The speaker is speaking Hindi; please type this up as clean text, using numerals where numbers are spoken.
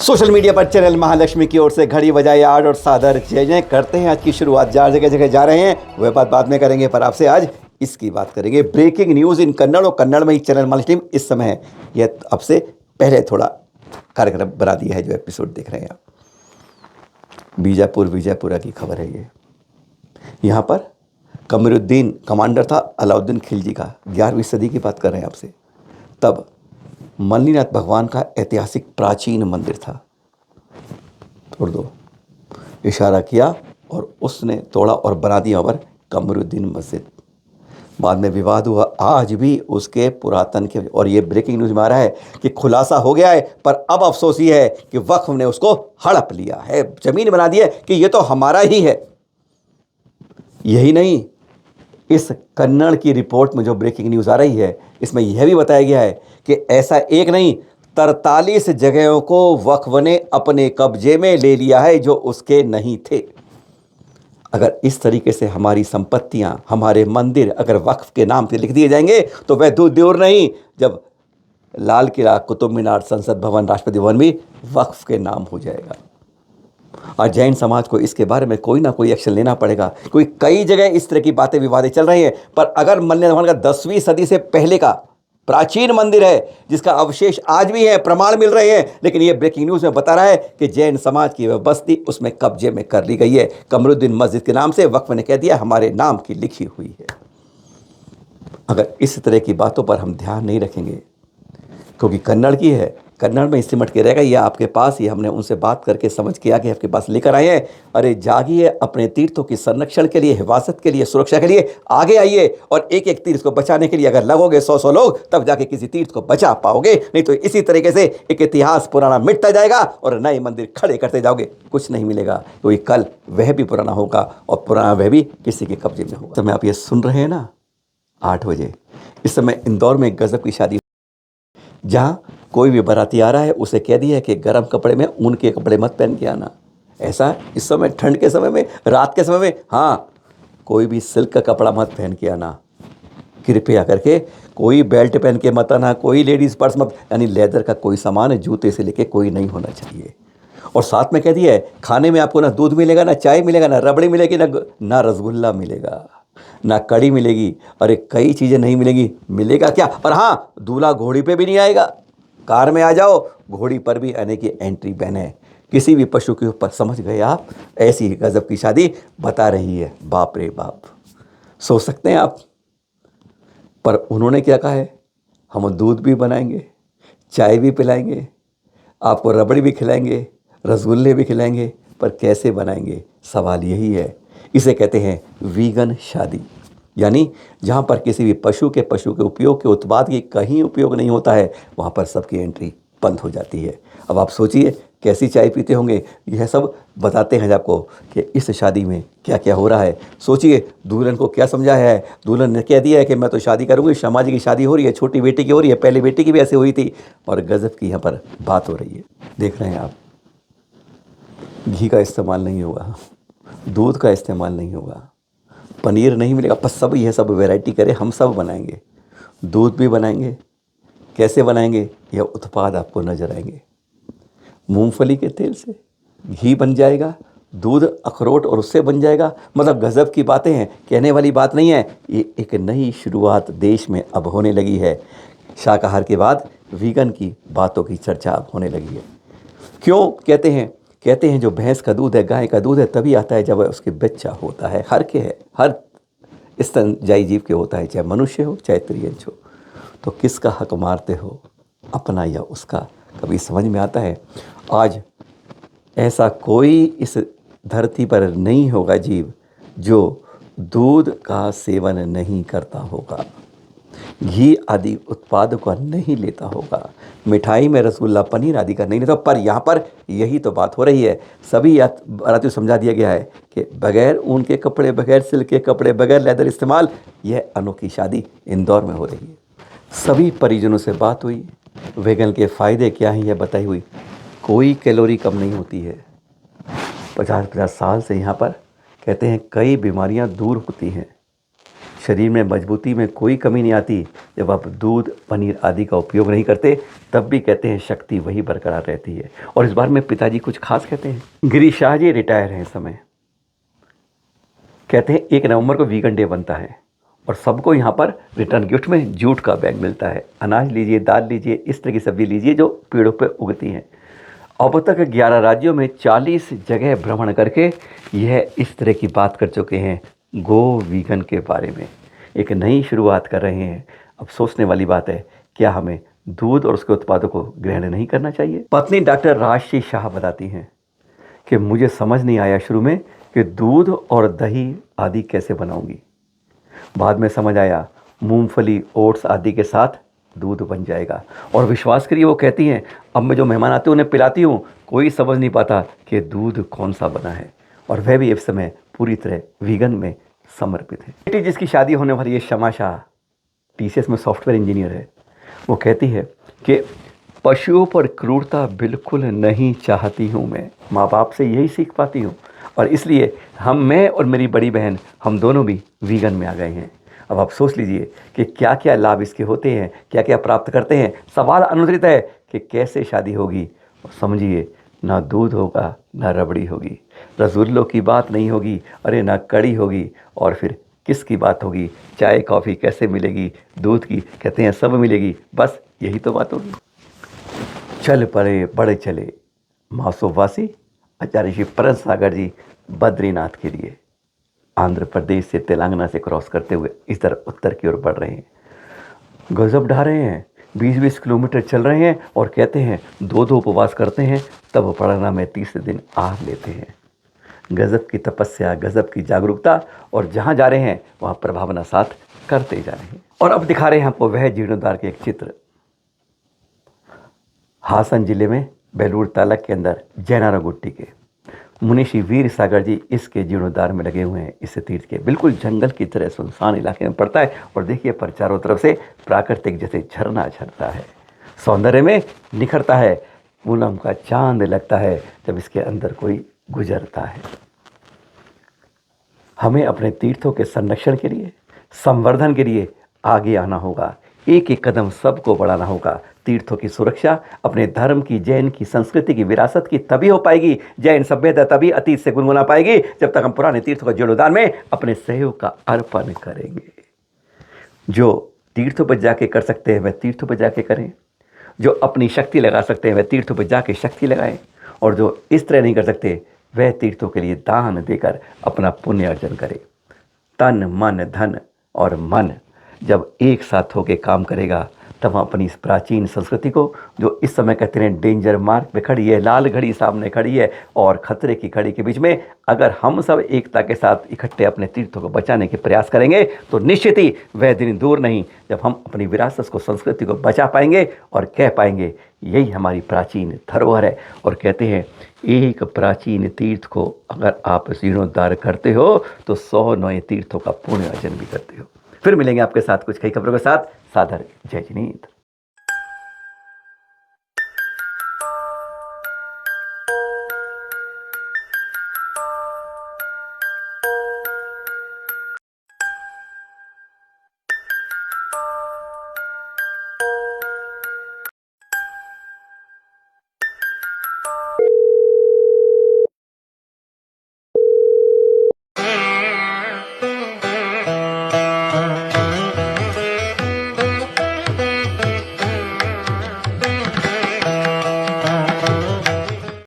सोशल मीडिया पर चैनल महालक्ष्मी की ओर से घड़ी बजाए आर्ट और सादर जय करते हैं। आज की शुरुआत जहाँ जगह जगह जा रहे हैं वह बात बाद में करेंगे, पर आपसे आज इसकी बात करेंगे। ब्रेकिंग न्यूज़ इन कन्नड़, और कन्नड़ में ही चैनल महालक्ष्मी इस समय है। यह अब से पहले थोड़ा कार्यक्रम बना दिया है जो एपिसोड देख रहे हैं आप। विजयपुरा की खबर है ये। यहाँ पर कमरुद्दीन कमांडर था अलाउद्दीन खिलजी का, 11वीं सदी की बात कर रहे हैं आपसे। तब मल्लीनाथ भगवान का ऐतिहासिक प्राचीन मंदिर था। तोड़ दो, इशारा किया और उसने तोड़ा और बना दिया पर कमरुद्दीन मस्जिद। बाद में विवाद हुआ, आज भी उसके पुरातन के, और ये ब्रेकिंग न्यूज़ में आ रहा है कि खुलासा हो गया है। पर अब अफसोस ये है कि वक्फ ने उसको हड़प लिया है, जमीन बना दी है कि ये तो हमारा ही है। यही नहीं, इस कन्नड़ की रिपोर्ट में जो ब्रेकिंग न्यूज़ आ रही है इसमें यह भी बताया गया है कि ऐसा एक नहीं 43 जगहों को वक्फ ने अपने कब्जे में ले लिया है जो उसके नहीं थे। अगर इस तरीके से हमारी संपत्तियां, हमारे मंदिर अगर वक्फ के नाम पे लिख दिए जाएंगे तो वह दूर नहीं, जब लाल किला, कुतुब मीनार, संसद भवन, राष्ट्रपति भवन भी वक्फ के नाम हो जाएगा। और जैन समाज को इसके बारे में कोई ना कोई एक्शन लेना पड़ेगा, क्योंकि कई जगह इस तरह की बातें विवादें चल रही हैं। पर अगर मल्लीनाथ भगवान का 10वीं सदी से पहले का प्राचीन मंदिर है जिसका अवशेष आज भी है, प्रमाण मिल रहे हैं, लेकिन यह ब्रेकिंग न्यूज़ में बता रहा है कि जैन समाज की वह बस्ती उसमें कब्जे में कर ली गई है। कमरुद्दीन मस्जिद के नाम से वक्फ ने कह दिया हमारे नाम की लिखी हुई है। अगर इस तरह की बातों पर हम ध्यान नहीं रखेंगे, क्योंकि कन्नड़ की है, कन्नड़ में सिमट के रहेगा, ये आपके पास, ये हमने उनसे बात करके समझ के आगे आपके पास लेकर आए हैं। अरे जागिए, अपने तीर्थों की संरक्षण के लिए, हिफाजत के लिए, सुरक्षा के लिए आगे आइए, और एक एक तीर्थ को बचाने के लिए अगर लगोगे 100 लोग, तब जाके किसी तीर्थ को बचा पाओगे। नहीं तो इसी तरीके से एक इतिहास पुराना मिटता जाएगा और नए मंदिर खड़े करते जाओगे, कुछ नहीं मिलेगा। क्योंकि कल वह भी पुराना होगा और पुराना वह भी किसी के कब्जे में होगा। समय आप ये सुन रहे हैं ना, 8 बजे इस समय इंदौर में गजब की शादी, जहाँ कोई भी बाराती आ रहा है उसे कह दिया है कि गर्म कपड़े में, ऊन के कपड़े मत पहन के आना। ऐसा इस समय ठंड के समय में, रात के समय में, हाँ, कोई भी सिल्क का कपड़ा मत पहन के आना कृपया करके। कोई बेल्ट पहन के मत आना, कोई लेडीज़ पर्स मत, यानी लेदर का कोई सामान, जूते से लेके कोई नहीं होना चाहिए। और साथ में कह दिया है खाने में आपको ना दूध मिलेगा, ना चाय मिलेगा, ना रबड़ी मिलेगी, ना रसगुल्ला मिलेगा, ना कड़ी मिलेगी। अरे कई चीज़ें नहीं मिलेगी, मिलेगा क्या? और हाँ, दूल्हा घोड़ी पे भी नहीं आएगा, कार में आ जाओ, घोड़ी पर भी आने की एंट्री बैन है। किसी भी पशु के ऊपर, समझ गए आप? ऐसी गजब की शादी बता रही है। बाप रे बाप, सोच सकते हैं आप। पर उन्होंने क्या कहा है, हम दूध भी बनाएंगे, चाय भी पिलाएंगे, आपको रबड़ी भी खिलाएंगे, रसगुल्ले भी खिलाएंगे। पर कैसे बनाएंगे, सवाल यही है। इसे कहते हैं वीगन शादी, यानी जहाँ पर किसी भी पशु के उपयोग के उत्पाद की कहीं उपयोग नहीं होता है, वहाँ पर सबकी एंट्री बंद हो जाती है। अब आप सोचिए कैसी चाय पीते होंगे। यह सब बताते हैं आपको कि इस शादी में क्या क्या हो रहा है। सोचिए दुल्हन को क्या समझाया है। दुल्हन ने कह दिया है कि मैं तो शादी करूँगी, शर्मा जी की शादी हो रही है, छोटी बेटी की हो रही है, पहली बेटी की भी ऐसे हुई थी, और गजब की यहाँ पर बात हो रही है। देख रहे हैं आप, घी का इस्तेमाल नहीं होगा, दूध का इस्तेमाल नहीं होगा, पनीर नहीं मिलेगा, पर सब यह सब वैरायटी करें, हम सब बनाएंगे, दूध भी बनाएंगे। कैसे बनाएंगे, यह उत्पाद आपको नजर आएंगे। मूंगफली के तेल से घी बन जाएगा, दूध, अखरोट और उससे बन जाएगा। मतलब गजब की बातें हैं, कहने वाली बात नहीं है। ये एक नई शुरुआत देश में अब होने लगी है। शाकाहार के बाद वीगन की बातों की चर्चा अब होने लगी है। क्यों कहते हैं जो भैंस का दूध है, गाय का दूध है, तभी आता है जब उसके बच्चा होता है। हर स्तनजाई जीव के होता है, चाहे मनुष्य हो चाहे त्रियंच हो। तो किसका हक मारते हो, अपना या उसका? कभी समझ में आता है? आज ऐसा कोई इस धरती पर नहीं होगा जीव जो दूध का सेवन नहीं करता होगा, घी आदि उत्पादों का नहीं लेता होगा, मिठाई में रसगुल्ला, पनीर आदि का नहीं लेता। पर यहाँ पर यही तो बात हो रही है। सभी बारातियों समझा दिया गया है कि बगैर ऊन के कपड़े, बगैर सिल्क के कपड़े, बगैर लेदर इस्तेमाल, यह अनोखी शादी इंदौर में हो रही है। सभी परिजनों से बात हुई, वेगन के फ़ायदे क्या हैं यह बताई हुई। कोई कैलोरी कम नहीं होती है। 50 साल से यहाँ पर कहते हैं कई बीमारियाँ दूर होती हैं। शरीर में मजबूती में कोई कमी नहीं आती जब आप दूध पनीर आदि का उपयोग नहीं करते, तब भी कहते हैं शक्ति वही बरकरार रहती है। और इस बार में पिताजी कुछ खास कहते हैं। गिरीश शाह जी रिटायर हैं इस समय। कहते हैं 1 नवंबर को वीगन डे बनता है और सबको यहाँ पर रिटर्न गिफ्ट में जूट का बैग मिलता है। अनाज लीजिए, दाल लीजिए, इस तरह की सब्जी लीजिए जो पेड़ों पर उगती हैं। अब तक 11 राज्यों में 40 जगह भ्रमण करके यह इस तरह की बात कर चुके हैं गो वीगन के बारे में। एक नई शुरुआत कर रहे हैं। अब सोचने वाली बात है, क्या हमें दूध और उसके उत्पादों को ग्रहण नहीं करना चाहिए? पत्नी डॉक्टर राजश्री शाह बताती हैं कि मुझे समझ नहीं आया शुरू में कि दूध और दही आदि कैसे बनाऊंगी। बाद में समझ आया मूंगफली, ओट्स आदि के साथ दूध बन जाएगा। और विश्वास करिए, वो कहती हैं अब मैं जो मेहमान आते हैं उन्हें पिलाती हूँ, कोई समझ नहीं पाता कि दूध कौन सा बना है। और वह भी इस समय पूरी तरह वीगन में समर्पित है। बेटी जिसकी शादी होने वाली है, शमा शाह, टीसीएस में सॉफ्टवेयर इंजीनियर है, वो कहती है कि पशुओं पर क्रूरता बिल्कुल नहीं चाहती हूँ। मैं माँ बाप से यही सीख पाती हूँ और इसलिए मैं और मेरी बड़ी बहन, हम दोनों भी वीगन में आ गए हैं। अब आप सोच लीजिए कि क्या क्या लाभ इसके होते हैं, क्या क्या प्राप्त करते हैं। सवाल अनुत्तरित है कि कैसे शादी होगी। और समझिए, ना दूध होगा, ना रबड़ी होगी, रसगुल्लों की बात नहीं होगी, अरे ना कड़ी होगी, और फिर किसकी बात होगी? चाय कॉफ़ी कैसे मिलेगी? दूध की कहते हैं सब मिलेगी, बस यही तो बात होगी। चल पड़े बड़े चले मासोवासी आचार्य श्री परम सागर जी बद्रीनाथ के लिए आंध्र प्रदेश से तेलंगाना से क्रॉस करते हुए इस तरह उत्तर की ओर बढ़ रहे हैं। गजब ढा रहे हैं, 20-20 किलोमीटर चल रहे हैं और कहते हैं 2-2 उपवास करते हैं, तब परिणाम में 30 दिन आह लेते हैं। गजब की तपस्या, गजब की जागरूकता, और जहाँ जा रहे हैं वहाँ प्रभावना साथ करते जा रहे हैं। और अब दिखा रहे हैं आपको वह जीर्णोद्धार के एक चित्र। हासन जिले में बेलूर तालुक के अंदर जैनारा गुट्टी के मुनीषी वीर सागर जी इसके जीर्णोद्धार में लगे हुए हैं। इस तीर्थ के बिल्कुल जंगल की तरह सुनसान इलाके में पड़ता है और देखिए पर चारों तरफ से प्राकृतिक जैसे झरना झरता है, सौंदर्य में निखरता है। पूनम का चांद लगता है जब इसके अंदर कोई गुजरता है। हमें अपने तीर्थों के संरक्षण के लिए, संवर्धन के लिए आगे आना होगा। एक एक कदम सबको बढ़ाना होगा। तीर्थों की सुरक्षा अपने धर्म की, जैन की, संस्कृति की, विरासत की तभी हो पाएगी। जैन सभ्यता तभी अतीत से गुनगुना पाएगी जब तक हम पुराने तीर्थों का जीर्णोद्धार में अपने सहयोग का अर्पण करेंगे। जो तीर्थों पर जाके कर सकते हैं वह तीर्थों पर जाके करें, जो अपनी शक्ति लगा सकते हैं वह तीर्थों पर जाके शक्ति लगाएं, और जो इस तरह नहीं कर सकते वह तीर्थों के लिए दान देकर अपना पुण्य अर्जन करें। तन मन धन और मन जब एक साथ होकर काम करेगा तब हम अपनी इस प्राचीन संस्कृति को, जो इस समय कहते हैं डेंजर मार्क पे खड़ी है, लाल घड़ी सामने खड़ी है और खतरे की घड़ी के बीच में, अगर हम सब एकता के साथ इकट्ठे अपने तीर्थों को बचाने के प्रयास करेंगे तो निश्चित ही वह दिन दूर नहीं जब हम अपनी विरासत को, संस्कृति को बचा पाएंगे और कह पाएंगे यही हमारी प्राचीन धरोहर है। और कहते हैं एक प्राचीन तीर्थ को अगर आप जीर्णोद्धार करते हो तो 100 नए तीर्थों का पुण्य अर्जन भी करते हो। फिर मिलेंगे आपके साथ कुछ कई खबरों के साथ। सादर जय जिनेंद्र।